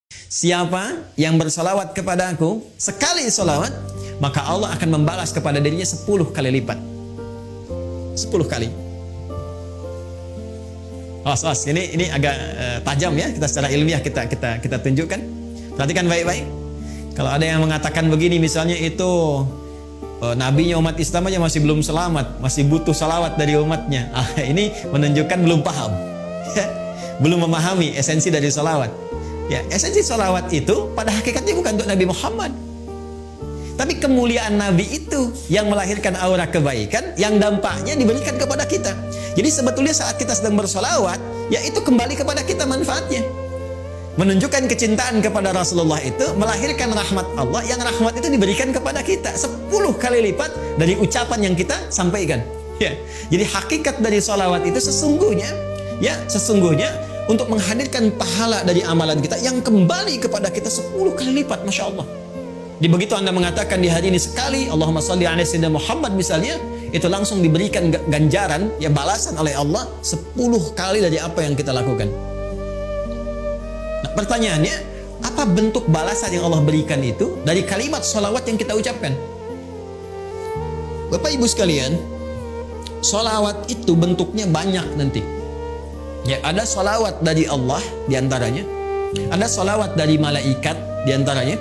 Siapa yang bersalawat kepada aku sekali salawat, maka Allah akan membalas kepada dirinya 10 kali lipat. 10 kali. Ini agak tajam ya, kita secara ilmiah kita tunjukkan. Perhatikan baik-baik. Kalau ada yang mengatakan begini, misalnya itu nabinya umat Islam aja masih belum selamat, masih butuh salawat dari umatnya. Ini menunjukkan belum paham, belum memahami esensi dari salawat. Ya, esensi salawat itu pada hakikatnya bukan untuk Nabi Muhammad, tapi kemuliaan Nabi itu yang melahirkan aura kebaikan yang dampaknya diberikan kepada kita. Jadi sebetulnya saat kita sedang bersalawat, ya itu kembali kepada kita manfaatnya. Menunjukkan kecintaan kepada Rasulullah itu melahirkan rahmat Allah, yang rahmat itu diberikan kepada kita 10 kali lipat dari ucapan yang kita sampaikan. Ya, jadi hakikat dari salawat itu sesungguhnya untuk menghadirkan pahala dari amalan kita yang kembali kepada kita 10 kali lipat, Masya Allah. Di begitu Anda mengatakan di hari ini sekali Allahumma sholli ala sayyidina Muhammad misalnya, itu langsung diberikan ganjaran, ya balasan oleh Allah 10 kali dari apa yang kita lakukan. Nah, pertanyaannya, apa bentuk balasan yang Allah berikan itu dari kalimat sholawat yang kita ucapkan? Bapak Ibu sekalian, sholawat itu bentuknya banyak nanti. Ya, ada sholawat dari Allah diantaranya, ada sholawat dari malaikat diantaranya.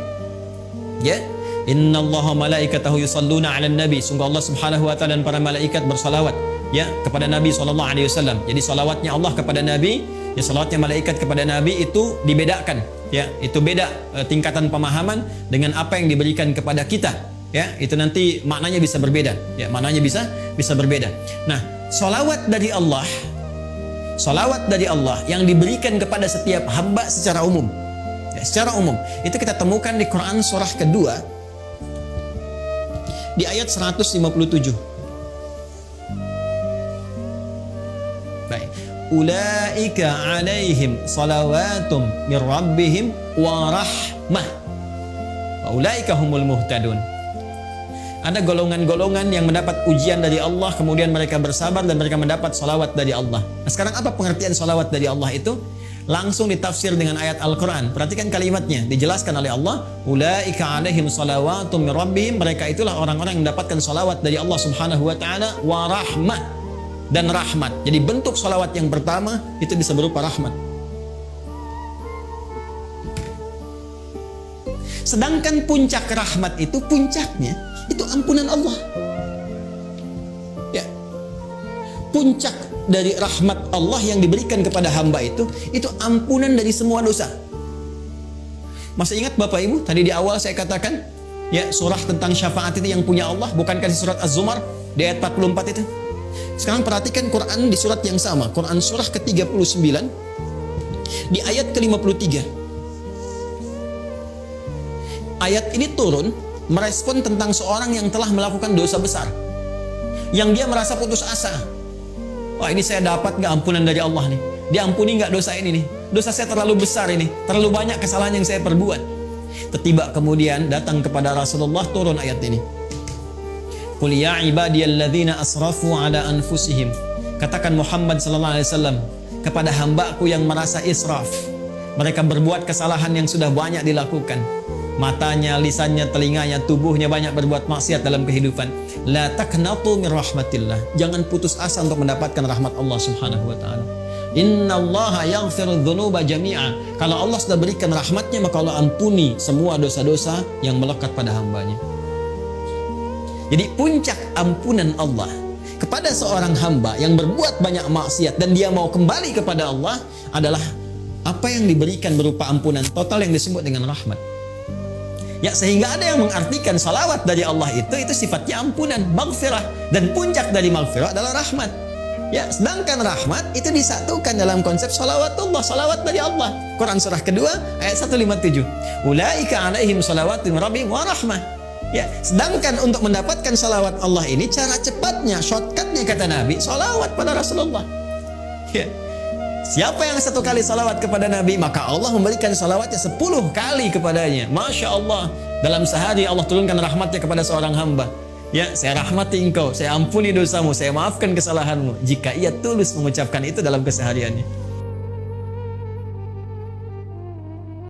Ya, innallaha malaikatahu yusalluna 'alan nabi. Sungguh Allah Subhanahu wa taala dan para malaikat bersalawat ya kepada Nabi sallallahu alaihi wasallam. Jadi salawatnya Allah kepada Nabi, ya salawatnya malaikat kepada Nabi itu dibedakan. Ya, itu beda tingkatan pemahaman dengan apa yang diberikan kepada kita. Ya, itu nanti maknanya bisa berbeda. Ya, maknanya bisa berbeda. Nah, salawat dari Allah yang diberikan kepada setiap hamba secara umum. Ya, secara umum. Itu kita temukan di Quran surah kedua di ayat 157. Baik. Ulaika alaihim salawatum mir rabbihim wa rahmah. Wa ulaika humul muhtadun. Ada golongan-golongan yang mendapat ujian dari Allah, kemudian mereka bersabar dan mereka mendapat salawat dari Allah. Nah, sekarang apa pengertian salawat dari Allah itu? Langsung ditafsir dengan ayat Al-Quran. Perhatikan kalimatnya, dijelaskan oleh Allah, ulaika alaihim salawatum min rabbihim. Mereka itulah orang-orang yang mendapatkan salawat dari Allah Subhanahu wa taala wa rahmah, dan rahmat. Jadi bentuk salawat yang pertama itu bisa berupa rahmat. Sedangkan puncak rahmat itu, puncaknya itu ampunan Allah. Ya. Puncak dari rahmat Allah yang diberikan kepada hamba itu ampunan dari semua dosa. Masih ingat Bapak Ibu, tadi di awal saya katakan, ya surah tentang syafaat itu yang punya Allah, bukankah di surat Az-Zumar di ayat 44 itu? Sekarang perhatikan Quran di surat yang sama, Quran surah ke-39 di ayat ke-53. Ayat ini turun merespon tentang seorang yang telah melakukan dosa besar, yang dia merasa putus asa. Wah, ini saya dapat nggak ampunan dari Allah nih? Diampuni nggak dosa ini nih? Dosa saya terlalu besar ini, terlalu banyak kesalahan yang saya perbuat. Tiba kemudian datang kepada Rasulullah turun ayat ini. Qul ya ibadiyalladzina asrafu ala anfusihim. Katakan Muhammad sallallahu alaihi wasallam kepada hambaku yang merasa israf. Mereka berbuat kesalahan yang sudah banyak dilakukan. Matanya, lisannya, telinganya, tubuhnya banyak berbuat maksiat dalam kehidupan. La taqnatu min rahmatillah. Jangan putus asa untuk mendapatkan rahmat Allah Subhanahu wa taala. Innallaha yaghfiru dzunuba jami'a. Kalau Allah sudah berikan rahmatnya, maka Allah ampuni semua dosa-dosa yang melekat pada hambanya. Jadi puncak ampunan Allah kepada seorang hamba yang berbuat banyak maksiat dan dia mau kembali kepada Allah adalah apa yang diberikan berupa ampunan total yang disebut dengan rahmat. Ya, sehingga ada yang mengartikan salawat dari Allah itu sifatnya ampunan, maghfirah, dan puncak dari maghfirah adalah rahmat. Ya, sedangkan rahmat itu disatukan dalam konsep salawatullah, salawat dari Allah. Quran surah kedua ayat 157. Ulaika alaihim salawatun rabbihim wa rahmah. Ya, sedangkan untuk mendapatkan salawat Allah ini cara cepatnya, shortcutnya kata Nabi, salawat pada Rasulullah. Ya. Siapa yang satu kali salawat kepada Nabi, maka Allah memberikan salawatnya 10 kali kepadanya. Masya Allah, dalam sehari Allah turunkan rahmatnya kepada seorang hamba. Ya, saya rahmati engkau, saya ampuni dosamu, saya maafkan kesalahanmu. Jika ia tulus mengucapkan itu dalam kesehariannya.